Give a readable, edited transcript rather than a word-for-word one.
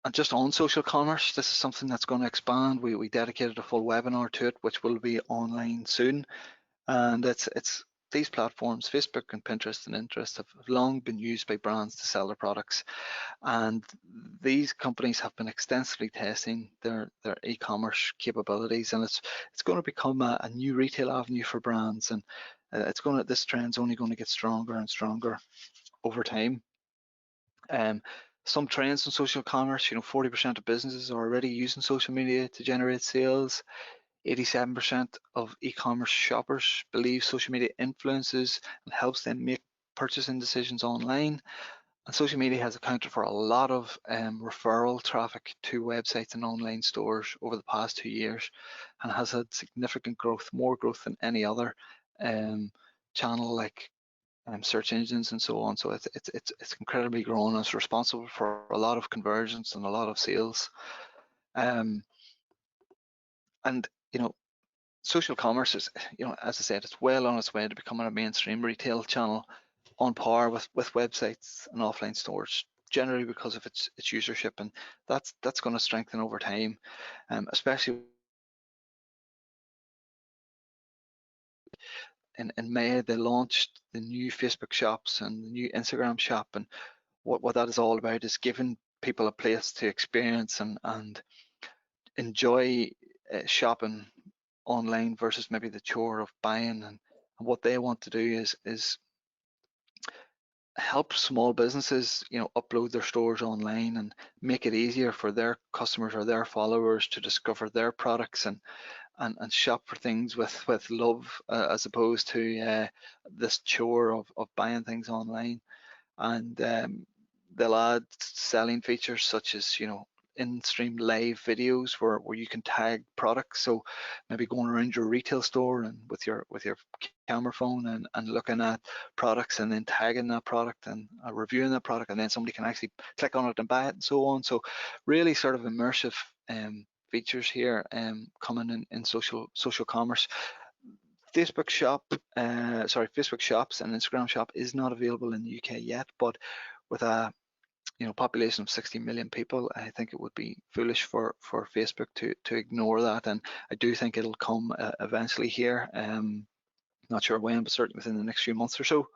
And just on social commerce, this is something that's going to expand. We dedicated a full webinar to it, which will be online soon. And it's these platforms, Facebook and Pinterest and Pinterest, have long been used by brands to sell their products. And these companies have been extensively testing their e-commerce capabilities, and it's going to become a new retail avenue for brands. And this trend's only going to get stronger and stronger over time. Some trends in social commerce, 40% of businesses are already using social media to generate sales. 87% of e-commerce shoppers believe social media influences and helps them make purchasing decisions online. And social media has accounted for a lot of referral traffic to websites and online stores over the past 2 years, and has had significant growth, more growth than any other channel like search engines and so on. So it's incredibly grown, and it's responsible for a lot of conversions and a lot of sales. And social commerce is, as I said, it's well on its way to becoming a mainstream retail channel on par with websites and offline stores, generally because of its usership, and that's going to strengthen over time, especially in May. They launched the new Facebook shops and the new Instagram shop, and what that is all about is giving people a place to experience and enjoy shopping online versus maybe the chore of buying. And what they want to do is help small businesses, upload their stores online and make it easier for their customers or their followers to discover their products and shop for things with love, as opposed to this chore of buying things online. And they'll add selling features such as, in-stream live videos where you can tag products. So maybe going around your retail store and with your camera phone and looking at products and then tagging that product and reviewing that product, and then somebody can actually click on it and buy it and so on. So really sort of immersive features here coming in social commerce. Facebook Shops and Instagram Shop is not available in the UK yet, but with a population of 60 million people, I think it would be foolish for Facebook to ignore that, and I do think it'll come eventually here. Not sure when, but certainly within the next few months or so.